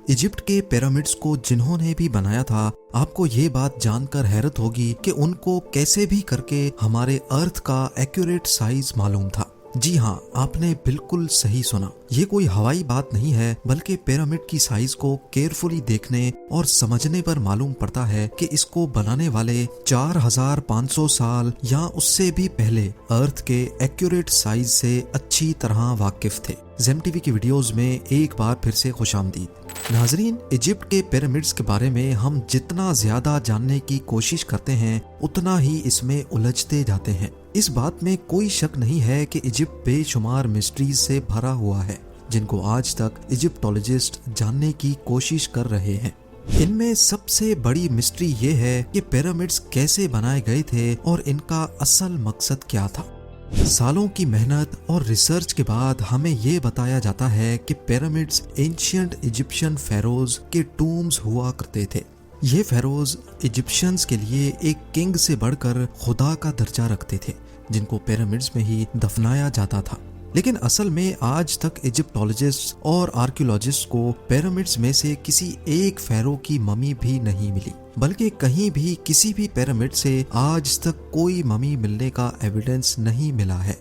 Egypt के pyramids को जिन्होंने भी बनाया था, आपको ये बात जानकर हैरत होगी कि उनको कैसे भी करके हमारे अर्थ का एक्यूरेट साइज मालूम था। जी हाँ, आपने बिल्कुल सही सुना। ये कोई हवाई बात नहीं है, बल्कि पिरामिड की साइज को केयरफुली देखने और समझने पर मालूम पड़ता है कि इसको बनाने वाले 4500 साल या उससे भी पहले अर्थ के एक्यूरेट साइज से अच्छी तरह वाकिफ थे। जेम टीवी की वीडियोस में एक बार फिर से खुशामदीद। नाजरीन, इजिप्ट के पिरामिड्स के बारे में हम जितना ज्यादा जानने की कोशिश करते हैं, उतना ही इसमें उलझते जाते हैं। इस बात में कोई शक नहीं है कि इजिप्ट बेशुमार मिस्ट्रीज से भरा हुआ है, जिनको आज तक इजिप्टोलॉजिस्ट जानने की कोशिश कर रहे हैं। इनमें सबसे बड़ी मिस्ट्री ये है कि पिरामिड्स कैसे बनाए गए थे और इनका असल मकसद क्या था। सालों की मेहनत और रिसर्च के बाद हमें ये बताया जाता है कि पिरामिड्स एंशिएंट इजिप्शियन फेरोज के टूम्स हुआ करते थे। ये फेरोज इजिप्शियंस के लिए एक किंग से बढ़कर खुदा का दर्जा रखते थे, जिनको पिरामिड्स में ही दफनाया जाता था। लेकिन असल में आज तक इजिप्टोलॉजिस्ट और आर्कियोलॉजिस्ट को पिरामिड्स में से किसी एक फेरो की ममी भी नहीं मिली, बल्कि कहीं भी किसी भी पिरामिड से आज तक कोई ममी मिलने का एविडेंस नहीं मिला है।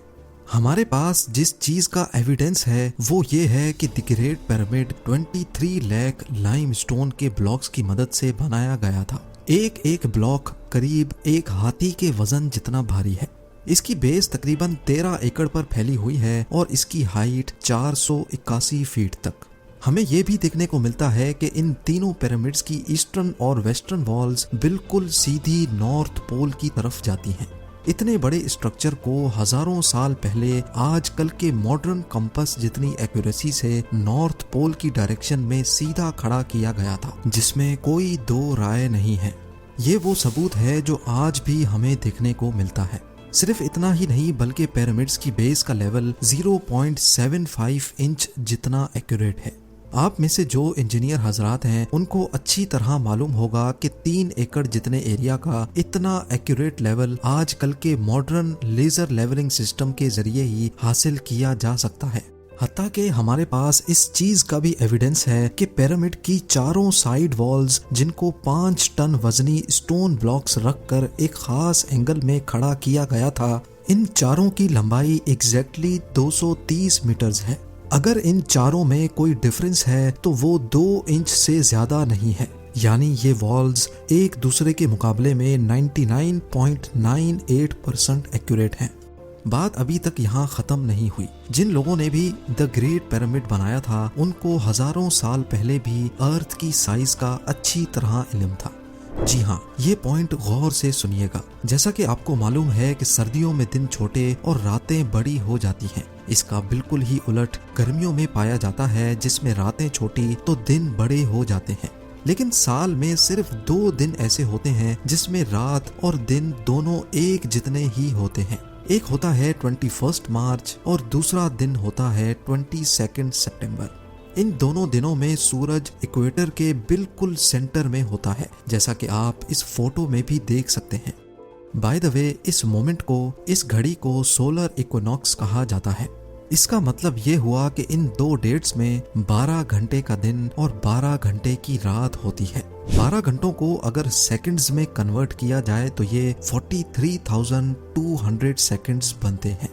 हमारे पास जिस चीज का एविडेंस है वो ये है कि the great pyramid 23 lakh limestone के ब्लॉक्स की मदद से बनाया गया था। एक एक ब्लॉक करीब एक हाथी के वजन जितना भारी है। इसकी बेस तकरीबन 13 एकड़ पर फैली हुई है और इसकी हाइट 481 फीट तक। हमें यह भी देखने को मिलता है कि इन तीनों पिरामिड्स की ईस्टर्न और वेस्टर्न वॉल्स बिल्कुल सीधी नॉर्थ पोल की तरफ जाती हैं। इतने बड़े स्ट्रक्चर को हजारों साल पहले आजकल के मॉडर्न कंपास जितनी एक्यूरेसी से नॉर्थ पोल की डायरेक्शन में सीधा खड़ा किया गया था, जिसमें कोई दो राय नहीं है। ये वो सबूत है जो आज भी हमें देखने को मिलता है। सिर्फ इतना ही नहीं, बल्कि पिरामिड्स की बेस का लेवल 0.75 इंच जितना एक्यूरेट है। आप में से जो इंजीनियर हजरात हैं, उनको अच्छी तरह मालूम होगा कि 3 एकड़ जितने एरिया का इतना एक्यूरेट लेवल आजकल के मॉडर्न लेजर लेवलिंग सिस्टम के जरिए ही हासिल किया जा सकता है। हत्ता कि हमारे पास इस चीज का भी एविडेंस है कि पिरामिड की चारों साइड वॉल्स, जिनको 5 टन वजनी स्टोन ब्लॉक्स रखकर एक खास एंगल में खड़ा किया गया था, इन चारों की लंबाई एग्जैक्टली 230 मीटर्स है। अगर इन चारों में कोई डिफरेंस है तो वो 2 इंच से ज्यादा नहीं है। यानी ये वॉल्स एक दूसरे के मुकाबले में 99.98% एक्यूरेट हैं। बात अभी तक यहाँ खत्म नहीं हुई। जिन लोगों ने भी द ग्रेट पिरामिड बनाया था, उनको हजारों साल पहले भी अर्थ की साइज का अच्छी तरह इल्म था। जी हाँ, ये पॉइंट गौर से सुनिएगा। जैसा कि आपको मालूम है कि सर्दियों में दिन छोटे और रातें बड़ी हो जाती हैं। इसका बिल्कुल ही उलट गर्मियों में पाया जाता है, जिसमें रातें छोटी तो दिन बड़े हो जाते हैं। लेकिन साल में सिर्फ 2 दिन ऐसे होते हैं जिसमें रात और दिन दोनों एक जितने ही होते हैं। एक होता है 21 मार्च और दूसरा दिन होता है 22 सितंबर। इन दोनों दिनों में सूरज इक्वेटर के बिल्कुल सेंटर में होता है, जैसा कि आप इस फोटो में भी देख सकते हैं। बाय द वे, इस मोमेंट को, इस घड़ी को सोलर इक्विनॉक्स कहा जाता है। इसका मतलब ये हुआ कि इन 2 डेट्स में 12 घंटे का दिन और 12 घंटे की रात होती है। 12 घंटों को अगर सेकंड्स में कन्वर्ट किया जाए तो ये 43,200 सेकंड्स बनते हैं।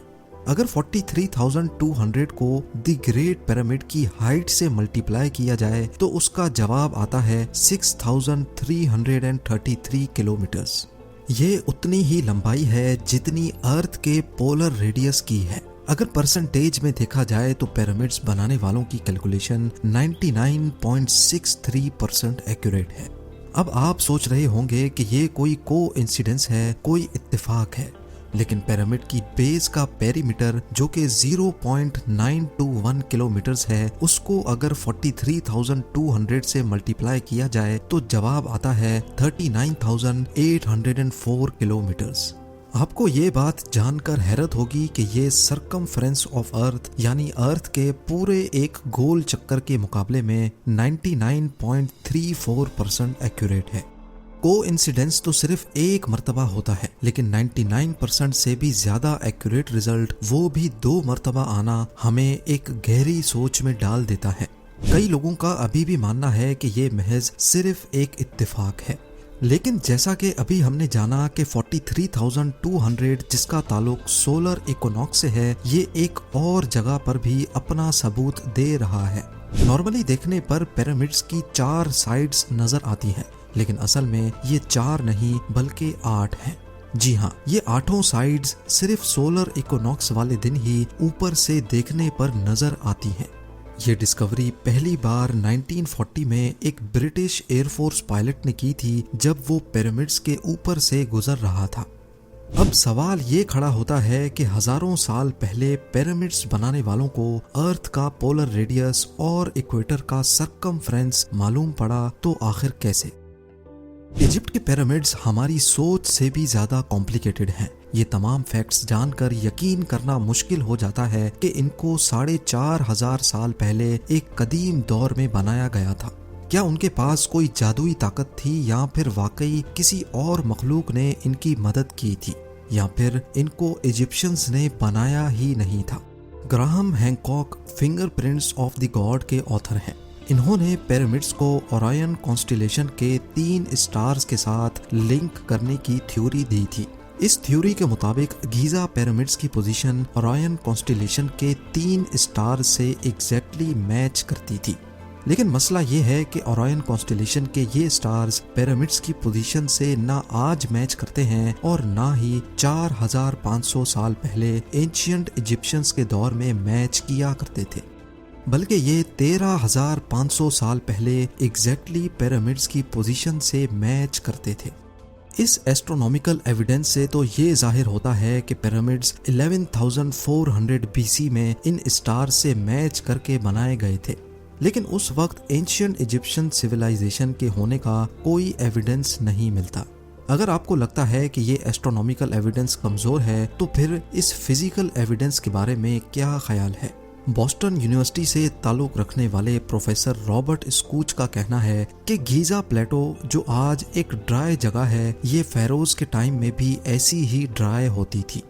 अगर 43,200 को द ग्रेट पिरामिड की हाइट से मल्टीप्लाई किया जाए तो उसका जवाब आता है 6,333 किलोमीटर्स। ये उतनी ही लंबाई है जितनी अर्थ के पोलर रेडियस की है। अगर परसेंटेज में देखा जाए तो पिरामिड्स बनाने वालों की कैलकुलेशन 99.63% एक्यूरेट है। अब आप सोच रहे होंगे कि ये कोई कोइंसिडेंस है, कोई इत्तेफाक है, लेकिन पिरामिड की बेस का पेरीमीटर जो कि 0.921 किलोमीटर्स है, उसको अगर 43,200 से मल्टीप्लाई किया जाए तो जवाब आता है 39,804 किलोमीटर्स। आपको ये बात जानकर हैरत होगी कि ये सरकमफ्रेंस ऑफ अर्थ यानी अर्थ के पूरे एक गोल चक्कर के मुकाबले में 99.34% एक्यूरेट है। कोइंसिडेंस तो सिर्फ एक मर्तबा होता है, लेकिन 99% से भी ज्यादा एक्यूरेट रिजल्ट वो भी 2 मर्तबा आना हमें एक गहरी सोच में डाल देता है। कई लोगों का अभी भी मानना है कि ये महज सिर्फ एक इत्तेफाक है, लेकिन जैसा कि अभी हमने जाना कि 43,200 जिसका ताल्लुक सोलर इक्विनॉक्स से है, ये एक और जगह पर भी अपना सबूत दे रहा है। नॉर्मली देखने पर पिरामिड्स की 4 साइड्स नजर आती हैं, लेकिन असल में ये 4 नहीं बल्कि 8 हैं। जी हाँ, ये 8 साइड्स सिर्फ सोलर इक्विनॉक्स वाले दिन ही ऊपर से देखने पर नजर आती हैं। ये डिस्कवरी पहली बार 1940 में एक ब्रिटिश एयरफोर्स पायलट ने की थी, जब वो पिरामिड्स के ऊपर से गुजर रहा था। अब सवाल ये खड़ा होता है कि हजारों साल पहले पिरामिड्स बनाने वालों को अर्थ का पोलर रेडियस और इक्वेटर का सरकमफ्रेंस मालूम पड़ा, तो आखिर कैसे? इजिप्ट के पिरामिड्स हमारी सोच से भी ज्यादा कॉम्प्लिकेटेड हैं। ये तमाम फैक्ट्स जानकर यकीन करना मुश्किल हो जाता है कि इनको 4,500 साल पहले एक कदीम दौर में बनाया गया था। क्या उनके पास कोई जादुई ताकत थी, या फिर वाकई किसी और मखलूक ने इनकी मदद की थी, या फिर इनको इजिप्शियंस ने बनाया ही नहीं था? Graham Hancock fingerprints of the God के ऑथर हैं। इन्होंने पिरामिड्स को ओरायन कॉन्स्टेलेशन के 3 स्टार्स के साथ लिंक करने की थ्योरी दी थी। इस थ्योरी के मुताबिक गीजा पिरामिड्स की पोजीशन ओरायन कॉन्स्टेलेशन के 3 स्टार से एग्जैक्टली मैच करती थी। लेकिन मसला ये है कि ओरायन कॉन्स्टेलेशन के ये स्टार्स पिरामिड्स की पोजीशन से ना आज मैच करते हैं और ना ही 4,500 साल पहले एंशियंट इजिप्शियंस के दौर में मैच किया करते थे, बल्कि ये 13,500 साल पहले एग्जैक्टली पिरामिड्स की पोजीशन से मैच करते थे। इस एस्ट्रोनॉमिकल एविडेंस से तो ये जाहिर होता है कि पिरामिड्स 11,400 BC में इन स्टार से मैच करके बनाए गए थे, लेकिन उस वक्त एंशियंट इजिप्शियन सिविलाइजेशन के होने का कोई एविडेंस नहीं मिलता। अगर आपको लगता है कि ये एस्ट्रोनॉमिकल एविडेंस कमजोर है, तो फिर इस फिजिकल एविडेंस के बारे में क्या ख्याल है? बॉस्टन यूनिवर्सिटी से ताल्लुक रखने वाले प्रोफेसर रॉबर्ट स्कूच का कहना है कि गीजा प्लेटो, जो आज एक ड्राई जगह है, ये फेरोज के टाइम में भी ऐसी ही ड्राई होती थी।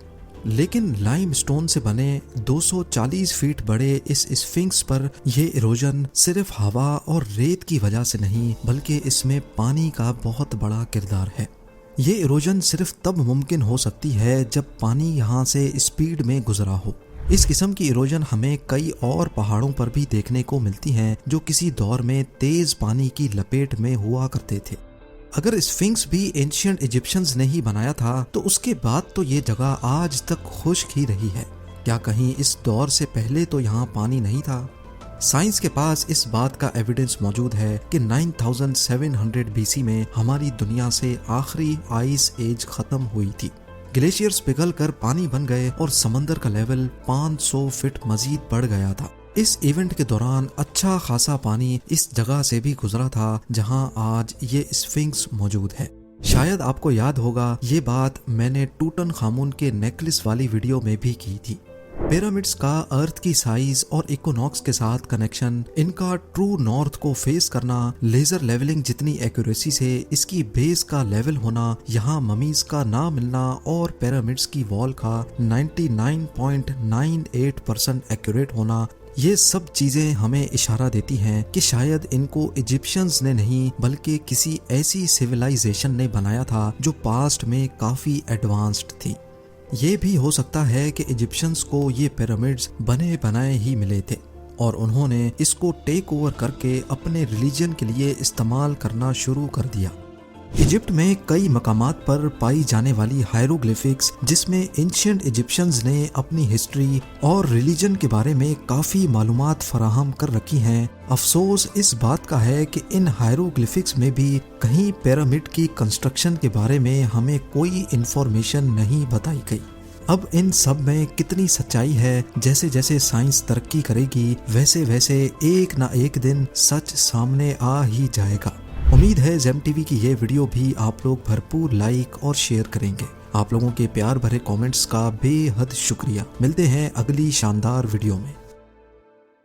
लेकिन लाइमस्टोन से बने 240 फीट बड़े इस स्फिंक्स पर यह इरोजन सिर्फ हवा और रेत की वजह से नहीं, बल्कि इसमें पानी का बहुत बड़ा किरदार है। ये इरोजन सिर्फ तब मुमकिन हो सकती है जब पानी यहाँ से स्पीड में गुजरा हो। इस किस्म की इरोजन हमें कई और पहाड़ों पर भी देखने को मिलती हैं, जो किसी दौर में तेज पानी की लपेट में हुआ करते थे। अगर स्फिंक्स भी एंशियंट इजिप्शियंस ने ही बनाया था, तो उसके बाद तो ये जगह आज तक खुश्क ही रही है। क्या कहीं इस दौर से पहले तो यहाँ पानी नहीं था? साइंस के पास इस बात का एविडेंस मौजूद है कि 9,700 BC में हमारी दुनिया से आखिरी आइस एज खत्म हुई थी। ग्लेशियर्स पिघलकर पानी बन गए और समंदर का लेवल 500 फीट मजीद बढ़ गया था। इस इवेंट के दौरान अच्छा खासा पानी इस जगह से भी गुजरा था जहां आज ये स्फिंक्स मौजूद है। शायद आपको याद होगा, ये बात मैंने टूटनखामुन के नेकलेस वाली वीडियो में भी की थी। पिरामिड्स का अर्थ की साइज और इक्विनॉक्स के साथ कनेक्शन, इनका ट्रू नॉर्थ को फेस करना, लेजर लेवलिंग जितनी एक्यूरेसी से इसकी बेस का लेवल होना, यहाँ ममीज का ना मिलना और पिरामिड्स की वॉल का 99.98% एक्यूरेट होना, ये सब चीजें हमें इशारा देती हैं कि शायद इनको इजिप्शियंस ने नहीं बल्कि किसी ऐसी सिविलाइजेशन ने बनाया था जो पास्ट में काफी एडवांस्ड थी। ये भी हो सकता है कि इजिप्शियंस को ये पिरामिड्स बने बनाए ही मिले थे और उन्होंने इसको टेक ओवर करके अपने रिलीजन के लिए इस्तेमाल करना शुरू कर दिया। इजिप्ट में कई मकामात पर पाई जाने वाली हायरोग्लिफिक्स, जिसमें एंशिएंट इजिप्शियंस ने अपनी हिस्ट्री और रिलीजन के बारे में काफ़ी मालूमात फराहम कर रखी हैं। अफसोस इस बात का है कि इन हायरोग्लिफिक्स में भी कहीं पिरामिड की कंस्ट्रक्शन के बारे में हमें कोई इंफॉर्मेशन नहीं बताई गई। अब इन सब में कितनी सच्चाई है, जैसे जैसे साइंस तरक्की करेगी वैसे वैसे एक ना एक दिन सच सामने आ ही जाएगा। उम्मीद है जेम टीवी की ये वीडियो भी आप लोग भरपूर लाइक और शेयर करेंगे। आप लोगों के प्यार भरे कमेंट्स का बेहद शुक्रिया। मिलते हैं अगली शानदार वीडियो में।